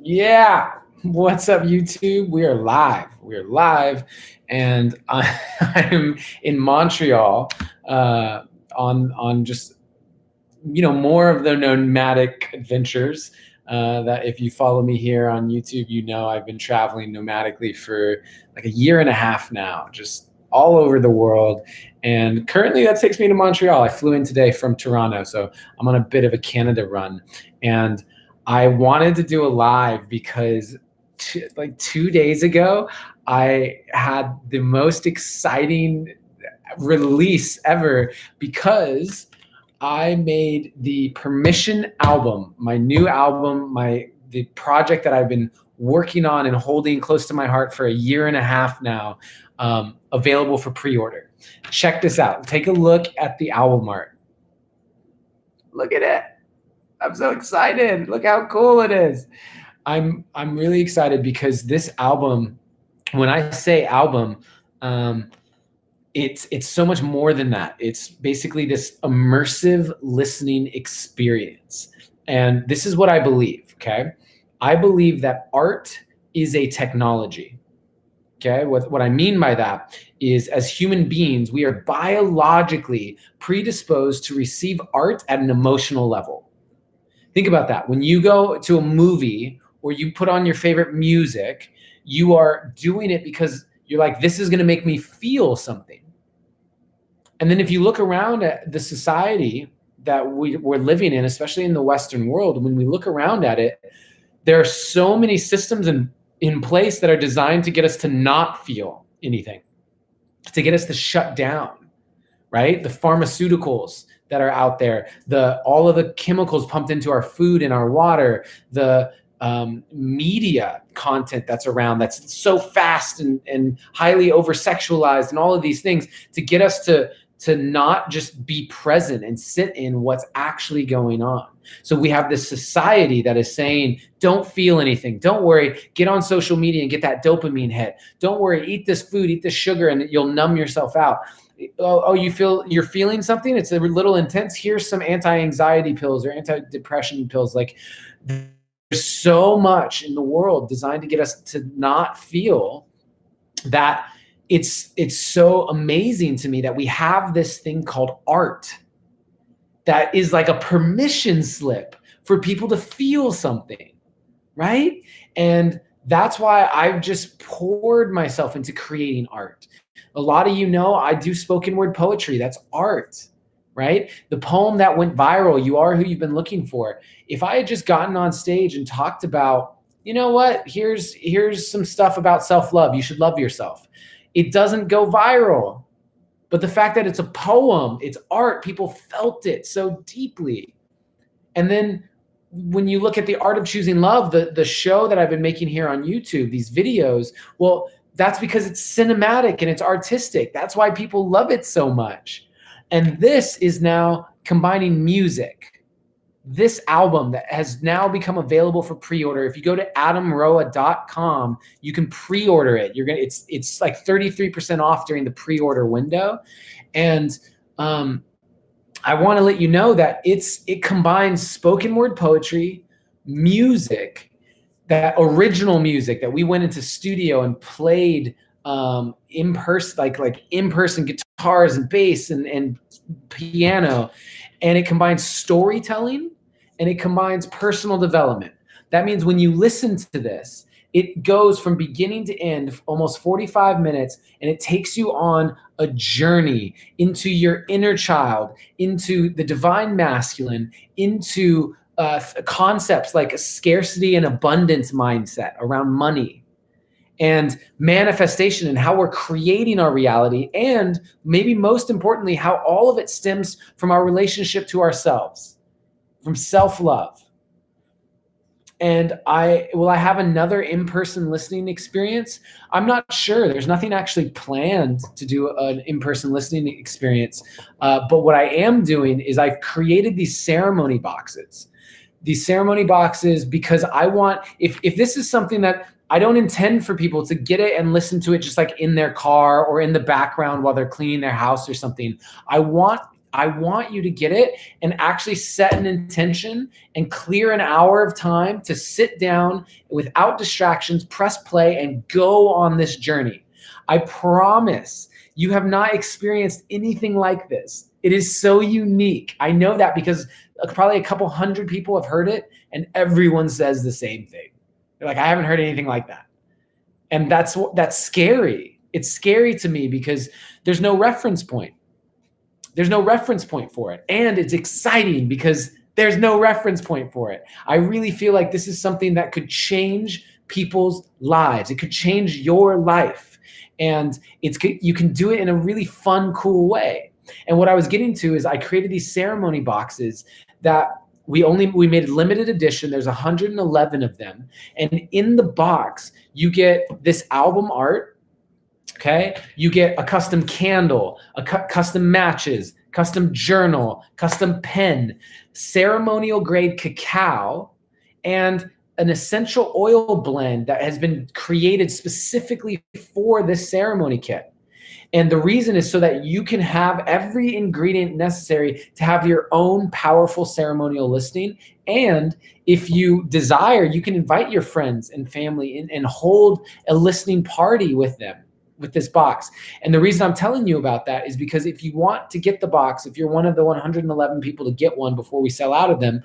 Yeah. What's up, YouTube? We are live. We are live, and I'm in Montreal on just more of the nomadic adventures. That if you follow me here on YouTube, I've been traveling nomadically for like a year and a half now, just all over the world. And currently, that takes me to Montreal. I flew in today from Toronto, so I'm on a bit of a Canada run, and I wanted to do a live because like 2 days ago, I had the most exciting release ever because I made the Permission album, my new album, the project that I've been working on and holding close to my heart for a year and a half now, available for pre-order. Check this out. Take a look at the album art. Look at it. I'm so excited. Look how cool it is. I'm really excited because this album, when I say album, it's so much more than that. It's basically this immersive listening experience. And this is what I believe, okay? I believe that art is a technology. Okay, what I mean by that is, as human beings, we are biologically predisposed to receive art at an emotional level. Think about that. When you go to a movie or you put on your favorite music, you are doing it because you're like, this is going to make me feel something. And then if you look around at the society that we're living in, especially in the Western world, when we look around at it, there are so many systems in place that are designed to get us to not feel anything, to get us to shut down, right? The pharmaceuticals that are out there, all of the chemicals pumped into our food and our water, the media content that's around that's so fast and highly over-sexualized, and all of these things to get us to not just be present and sit in what's actually going on. So we have this society that is saying, don't feel anything. Don't worry. Get on social media and get that dopamine hit. Don't worry. Eat this food, eat this sugar, and you'll numb yourself out. Oh, you're feeling something? It's a little intense. Here's some anti-anxiety pills or anti-depression pills. Like, there's so much in the world designed to get us to not feel that. It's so amazing to me that we have this thing called art that is like a permission slip for people to feel something, right? And that's why I've just poured myself into creating art. A lot of I do spoken word poetry. That's art, right? The poem that went viral, "You Are Who You've Been Looking For." If I had just gotten on stage and talked about, here's some stuff about self-love. You should love yourself. It doesn't go viral. But the fact that it's a poem, it's art, people felt it so deeply. And then when you look at the Art of Choosing Love, the show that I've been making here on YouTube, these videos, well, that's because it's cinematic and it's artistic. That's why people love it so much. And this is now combining music. This album that has now become available for pre-order. If you go to adamroa.com, you can pre-order it. It's like 33% off during the pre-order window. And I want to let you know that it combines spoken word poetry, music, that original music that we went into studio and played in person, like in-person guitars and bass and piano. And it combines storytelling and it combines personal development. That means when you listen to this, it goes from beginning to end, almost 45 minutes, and it takes you on a journey into your inner child, into the divine masculine, into concepts like a scarcity and abundance mindset around money, and manifestation, and how we're creating our reality, and maybe most importantly, how all of it stems from our relationship to ourselves, from self-love. And I have another in-person listening experience. I'm not sure. There's nothing actually planned to do an in-person listening experience. But what I am doing is I've created these ceremony boxes. These ceremony boxes because I want, if this is something that I don't intend for people to get it and listen to it just like in their car or in the background while they're cleaning their house or something. I want I want you to get it and actually set an intention and clear an hour of time to sit down without distractions, press play, and go on this journey. I promise you have not experienced anything like this. It is so unique. I know that because probably a couple hundred people have heard it, and everyone says the same thing. They're like, I haven't heard anything like that. And that's scary. It's scary to me because there's no reference point. There's no reference point for it. And it's exciting because there's no reference point for it. I really feel like this is something that could change people's lives. It could change your life. And you can do it in a really fun, cool way. And what I was getting to is I created these ceremony boxes that we made a limited edition. There's 111 of them. And in the box, you get this album art. Okay. You get a custom candle, custom matches, custom journal, custom pen, ceremonial grade cacao, and an essential oil blend that has been created specifically for this ceremony kit. And the reason is so that you can have every ingredient necessary to have your own powerful ceremonial listing. And if you desire, you can invite your friends and family and hold a listening party with them with this box. And the reason I'm telling you about that is because if you want to get the box, if you're one of the 111 people to get one before we sell out of them,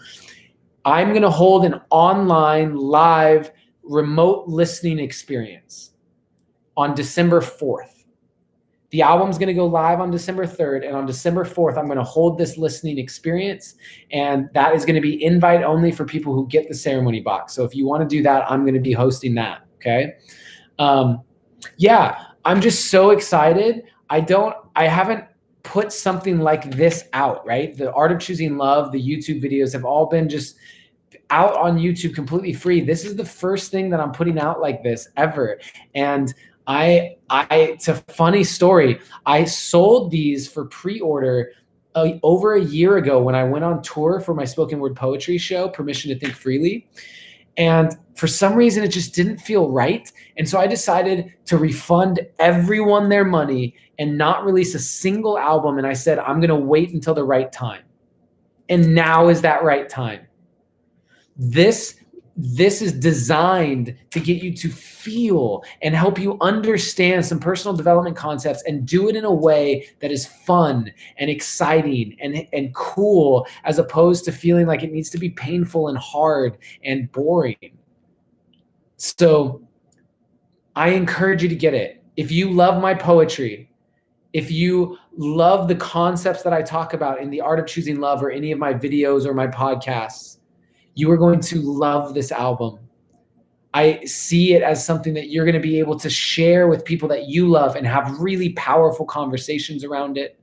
I'm going to hold an online live remote listening experience on December 4th. The album's going to go live on December 3rd, and on December 4th, I'm going to hold this listening experience, and that is going to be invite only for people who get the ceremony box. So if you want to do that, I'm going to be hosting that, okay? Yeah, I'm just so excited. I haven't put something like this out, right? The Art of Choosing Love, the YouTube videos have all been just out on YouTube completely free. This is the first thing that I'm putting out like this ever. And it's a funny story. I sold these for pre-order over a year ago when I went on tour for my spoken word poetry show, Permission to Think Freely. And for some reason, it just didn't feel right. And so I decided to refund everyone their money and not release a single album. And I said, I'm going to wait until the right time. And now is that right time. This is designed to get you to feel and help you understand some personal development concepts and do it in a way that is fun and exciting and cool, as opposed to feeling like it needs to be painful and hard and boring. So I encourage you to get it. If you love my poetry, if you love the concepts that I talk about in The Art of Choosing Love or any of my videos or my podcasts, you are going to love this album. I see it as something that you're going to be able to share with people that you love and have really powerful conversations around it.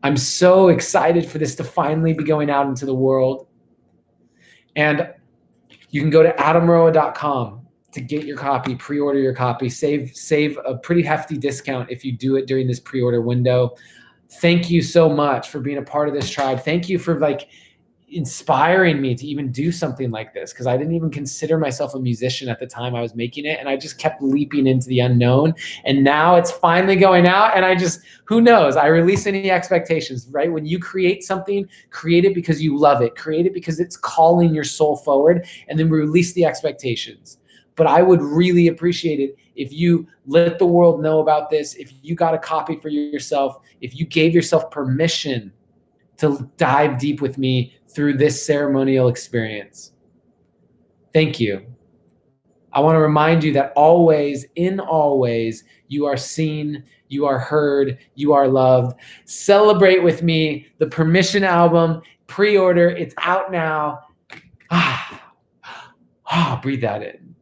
I'm so excited for this to finally be going out into the world. And you can go to adamroa.com to get your copy, pre-order your copy, save a pretty hefty discount if you do it during this pre-order window. Thank you so much for being a part of this tribe. Thank you for inspiring me to even do something like this, because I didn't even consider myself a musician at the time I was making it, and I just kept leaping into the unknown. And now it's finally going out, and who knows, I release any expectations, right? When you create something, create it because you love it, create it because it's calling your soul forward, and then release the expectations. But I would really appreciate it if you let the world know about this, if you got a copy for yourself, if you gave yourself permission to dive deep with me through this ceremonial experience. Thank you. I want to remind you that always, in always, you are seen, you are heard, you are loved. Celebrate with me the Permission album, pre-order, it's out now. Breathe that in.